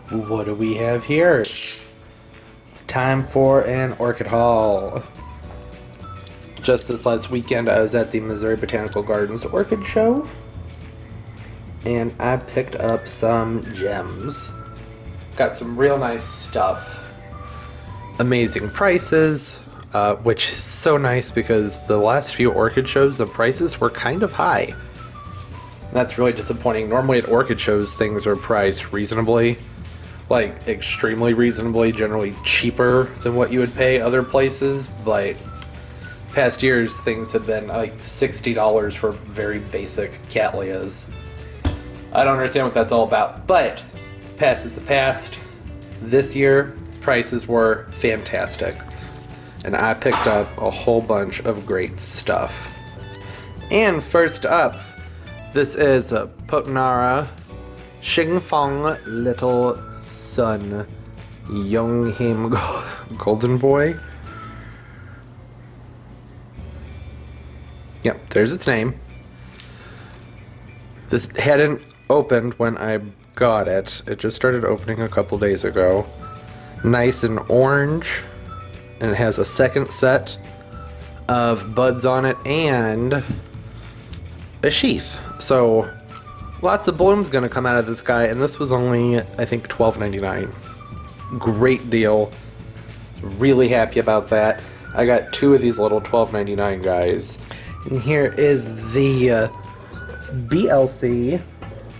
What do we have here? It's time for an orchid haul. Just this last weekend I was at the Missouri Botanical Gardens Orchid Show, and I picked up some gems. Got some real nice stuff. Amazing prices, which is so nice because the last few orchid shows the prices were kind of high. That's really disappointing. Normally at orchid shows things are priced reasonably, like extremely reasonably, generally cheaper than what you would pay other places. Like past years things have been like $60 for very basic Cattleyas. I don't understand what that's all about, but past is the past. This year prices were fantastic, and I picked up a whole bunch of great stuff. And first up, this is Potenara Xingfang Little Sun Young Him Golden Boy. Yep, there's its name. This hadn't opened when I got it. It just started opening a couple days ago. Nice and orange, and it has a second set of buds on it and a sheath. So lots of blooms gonna come out of this guy, and this was only, I think, $12.99. Great deal. Really happy about that. I got two of these little $12.99 guys. And here is the BLC,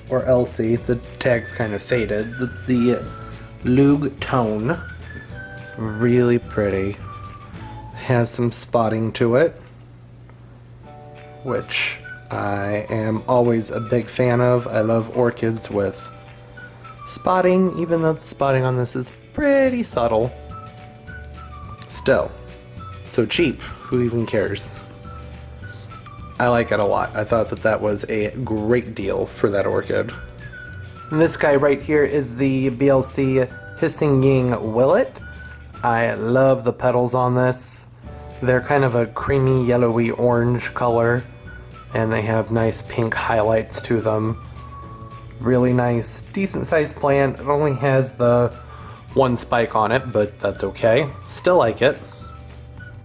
or LC, the tag's kind of faded. That's the Lug Tone. Really pretty. Has some spotting to it, which I am always a big fan of. I love orchids with spotting, even though the spotting on this is pretty subtle. Still, so cheap, who even cares? I like it a lot. I thought that that was a great deal for that orchid. And this guy right here is the BLC Hissing Ying Willet. I love the petals on this. They're kind of a creamy yellowy orange color, and they have nice pink highlights to them. Really nice, decent sized plant. It only has the one spike on it, but that's okay. Still like it.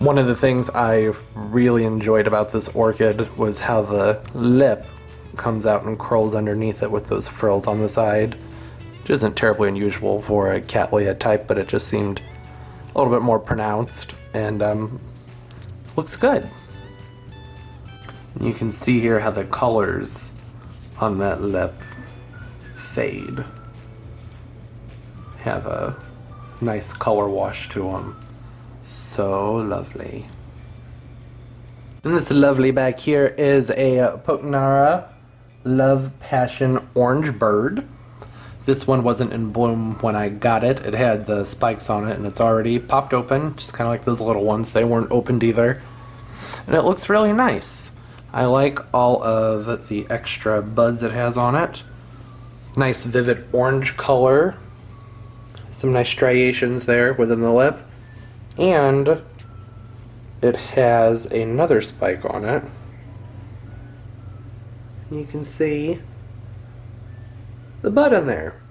One of the things I really enjoyed about this orchid was how the lip comes out and curls underneath it with those frills on the side, which isn't terribly unusual for a Cattleya type, but it just seemed a little bit more pronounced, and looks good. You can see here how the colors on that lip fade. Have a nice color wash to them. So lovely. And this lovely back here is a Potenara Love Passion Orange Bird. This one wasn't in bloom when I got it. It had the spikes on it, and it's already popped open, just kind of like those little ones. They weren't opened either. And it looks really nice. I like all of the extra buds it has on it. Nice vivid orange color. Some nice striations there within the lip. And it has another spike on it. You can see the bud in there.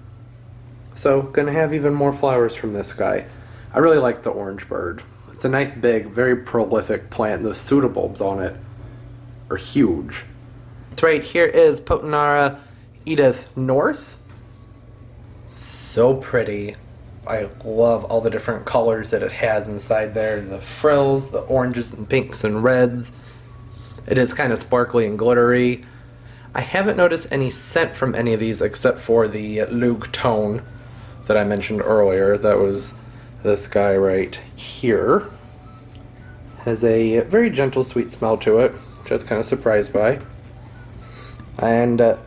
So gonna have even more flowers from this guy. I really like the orange bird. It's a nice big, very prolific plant. The pseudobulbs on it are huge. So right here is PotentaEdith North. So pretty. I love all the different colors that it has inside there, and the frills, the oranges and pinks and reds. It is kind of sparkly and glittery. I haven't noticed any scent from any of these except for the Lug Tone that I mentioned earlier. That was this guy right here. Has a very gentle, sweet smell to it, which I was kind of surprised by. And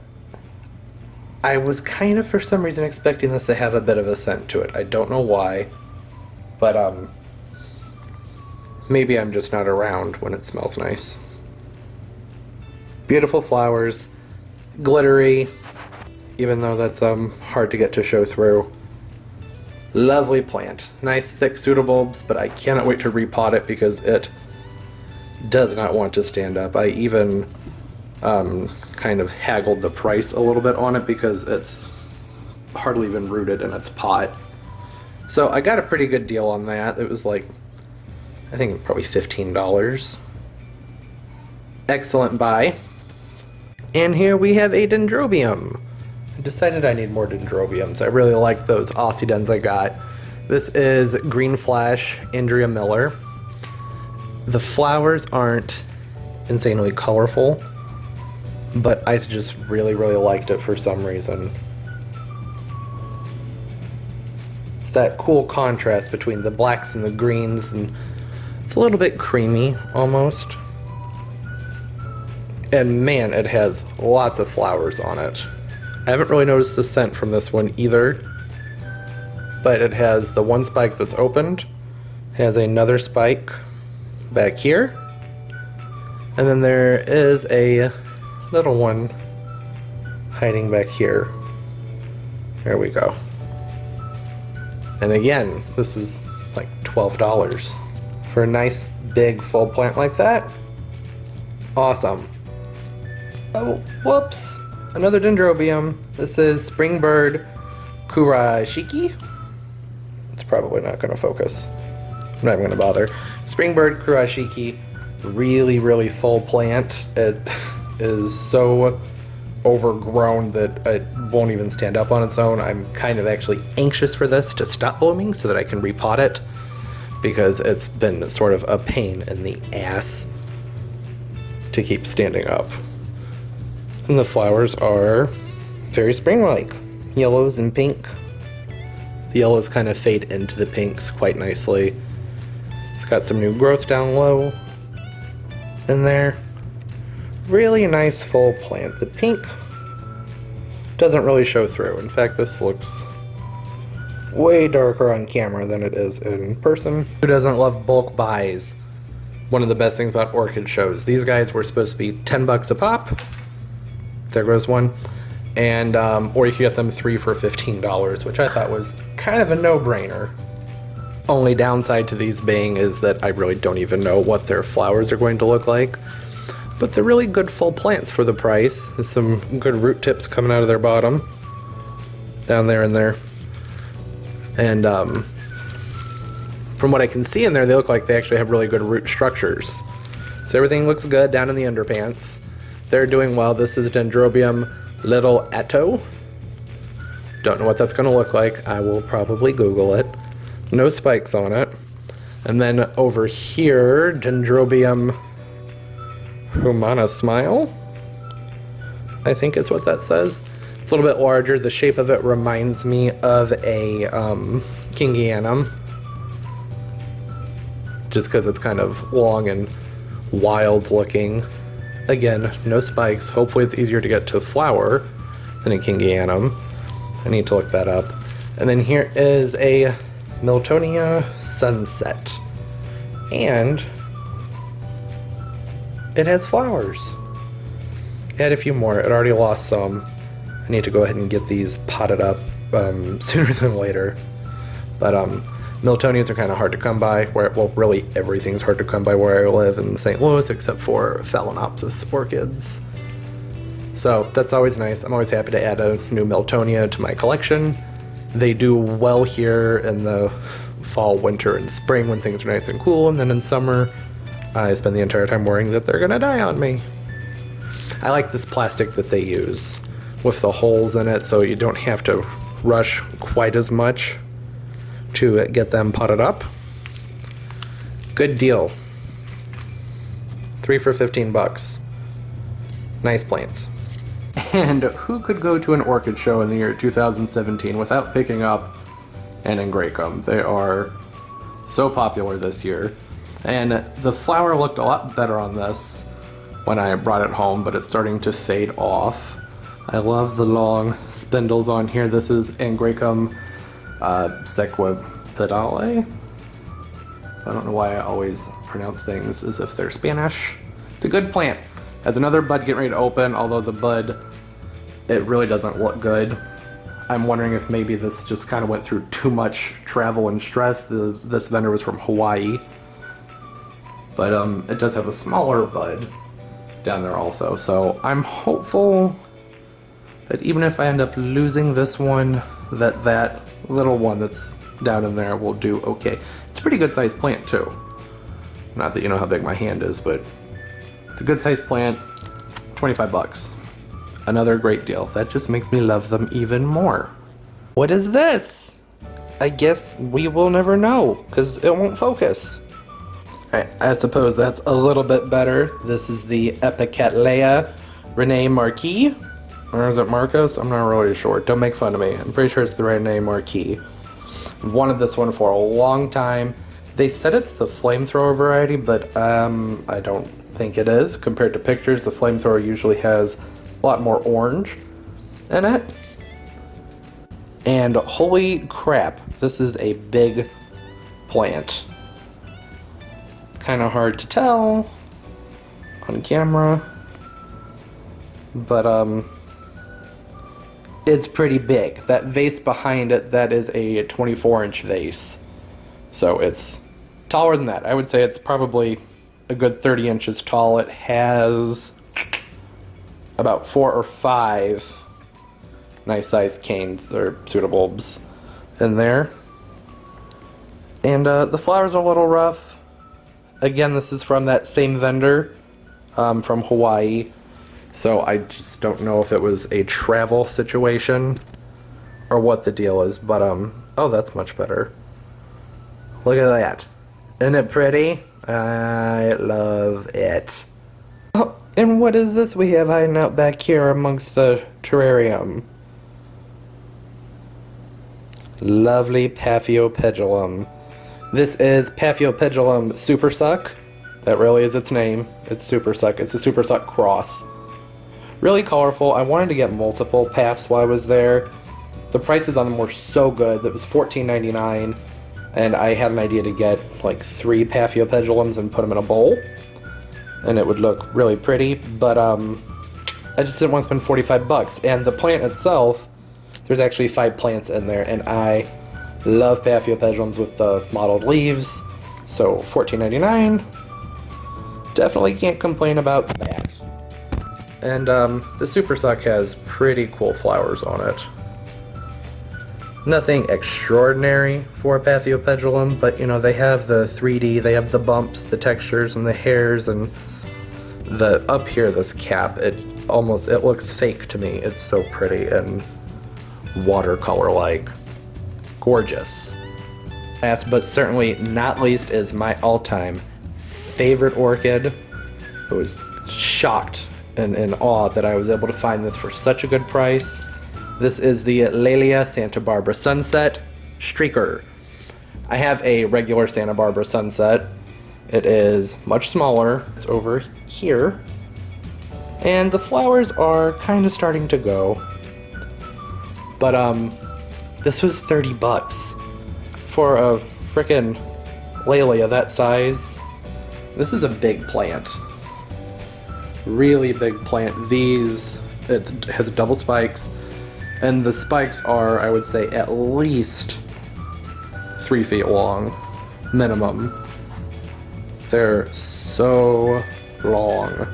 I was kind of, for some reason, expecting this to have a bit of a scent to it. I don't know why, but maybe I'm just not around when it smells nice. Beautiful flowers, glittery, even though that's hard to get to show through. Lovely plant. Nice thick pseudobulbs, but I cannot wait to repot it because it does not want to stand up. I even kind of haggled the price a little bit on it because it's hardly even rooted in its pot. So I got a pretty good deal on that. It was like, I think probably $15. Excellent buy. And here we have a Dendrobium. I decided I need more Dendrobiums. I really like those Aussie Dens I got. This is Green Flash Andrea Miller. The flowers aren't insanely colorful, but I just really liked it for some reason. It's that cool contrast between the blacks and the greens, and it's a little bit creamy almost. And man, it has lots of flowers on it. I haven't really noticed the scent from this one either, but it has the one spike that's opened, has another spike back here, and then there is a little one hiding back here. There we go. And again, this was like $12 for a nice big full plant like that. Awesome. Oh, whoops! Another Dendrobium. This is Springbird Kurashiki. It's probably not going to focus. I'm not even going to bother. Springbird Kurashiki. Really full plant. It is so overgrown that it won't even stand up on its own. I'm kind of actually anxious for this to stop blooming so that I can repot it, because it's been sort of a pain in the ass to keep standing up. And the flowers are very spring-like, yellows and pink. The yellows kind of fade into the pinks quite nicely. It's got some new growth down low in there. Really nice full plant. The pink doesn't really show through. In fact, this looks way darker on camera than it is in person. Who doesn't love bulk buys? One of the best things about orchid shows. These guys were supposed to be 10 bucks a pop. There goes one. And, or you could get them 3 for $15, which I thought was kind of a no-brainer. Only downside to these being is that I really don't even know what their flowers are going to look like. But they're really good full plants for the price. There's some good root tips coming out of their bottom. Down there and there. And, from what I can see in there, they look like they actually have really good root structures. So everything looks good down in the underpants. They're doing well. This is Dendrobium Little Atto. Don't know what that's going to look like. I will probably Google it. No spikes on it. And then over here, Dendrobium Humana Smile, I think is what that says. It's a little bit larger. The shape of it reminds me of a Angaecum, just because it's kind of long and wild looking. Again, no spikes. Hopefully it's easier to get to flower than a Angaecum. I need to look that up. And then here is a Laelia Sunset. And it has flowers. It had a few more. It already lost some. I need to go ahead and get these potted up sooner than later. But Miltonias are kind of hard to come by. Well, really everything's hard to come by where I live in St. Louis, except for Phalaenopsis orchids. So that's always nice. I'm always happy to add a new Miltonia to my collection. They do well here in the fall, winter, and spring when things are nice and cool, and then in summer, I spend the entire time worrying that they're gonna die on me. I like this plastic that they use with the holes in it, so you don't have to rush quite as much to get them potted up. Good deal. 3 for 15 bucks. Nice plants. And who could go to an orchid show in the year 2017 without picking up an Angaecum? They are so popular this year. And the flower looked a lot better on this when I brought it home, but it's starting to fade off. I love the long spindles on here. This is Angaecum sequipedale. I don't know why I always pronounce things as if they're Spanish. It's a good plant. Has another bud getting ready to open, although the bud, it really doesn't look good. I'm wondering if maybe this just kind of went through too much travel and stress. This vendor was from Hawaii. But it does have a smaller bud down there also. So I'm hopeful that even if I end up losing this one, that that little one that's down in there will do okay. It's a pretty good sized plant too. Not that you know how big my hand is, but it's a good sized plant, 25 bucks. Another great deal. That just makes me love them even more. What is this? I guess we will never know, because it won't focus. I suppose that's a little bit better. This is the Cattleyas Rene Marquis. Or is it Marcos? I'm not really sure. Don't make fun of me. I'm pretty sure it's the Rene Marquis. I've wanted this one for a long time. They said it's the flamethrower variety, but I don't think it is. Compared to pictures, the flamethrower usually has a lot more orange in it. And holy crap, this is a big plant. It's kind of hard to tell on camera, but it's pretty big. That vase behind it, that is a 24-inch vase. So it's taller than that. I would say it's probably a good 30 inches tall. It has about 4 or 5 nice sized canes or pseudobulbs in there. And the flowers are a little rough. Again, this is from that same vendor from Hawaii. So I just don't know if it was a travel situation or what the deal is, but oh, that's much better. Look at that. Isn't it pretty? I love it. Oh, and what is this we have hiding out back here amongst the terrarium? Lovely Paphiopedilum. This is Paphiopedilum Super Suck. That really is its name. It's Super Suck. It's a Super Suck cross. Really colorful. I wanted to get multiple paths while I was there. The prices on them were so good. It was $14.99, and I had an idea to get like 3 Paphiopedilums and put them in a bowl, and it would look really pretty. But I just didn't want to spend 45 bucks. And the plant itself, there's actually 5 plants in there, and I love Paphiopedilums with the mottled leaves. So $14.99. Definitely can't complain about that. And the Super Suck has pretty cool flowers on it. Nothing extraordinary for a Paphiopedilum, but you know, they have the 3D, they have the bumps, the textures, and the hairs, and the up here, this cap, it looks fake to me. It's so pretty and watercolor-like. Gorgeous. Last but certainly not least is my all-time favorite orchid. I was shocked and in awe that I was able to find this for such a good price. This is the Laelia Santa Barbara Sunset Streaker. I have a regular Santa Barbara Sunset. It is much smaller. It's over here. And the flowers are kind of starting to go. But this was 30 bucks for a frickin' Laelia that size. This is a big plant. Really big plant. It has double spikes, and the spikes are, I would say, at least 3 feet long, minimum. They're so long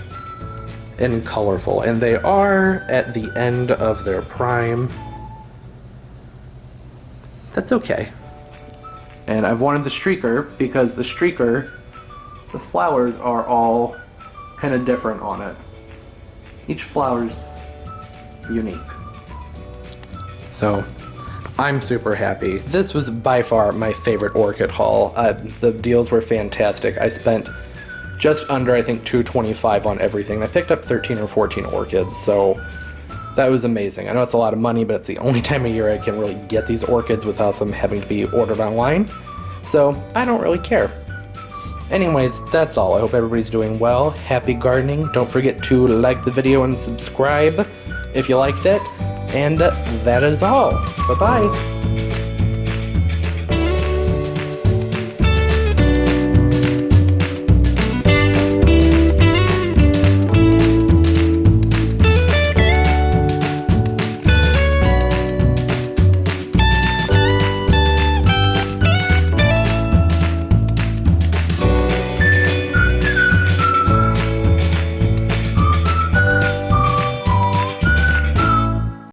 and colorful, and they are at the end of their prime. That's okay. And I've wanted the streaker because the streaker, the flowers are all kind of different on it. Each flower's unique. So I'm super happy. This was by far my favorite orchid haul. The deals were fantastic. I spent just under, I think, $225 on everything. I picked up 13 or 14 orchids, so that was amazing. I know it's a lot of money, but it's the only time of year I can really get these orchids without them having to be ordered online. So I don't really care. Anyways, that's all. I hope everybody's doing well. Happy gardening. Don't forget to like the video and subscribe if you liked it. And that is all. Bye-bye.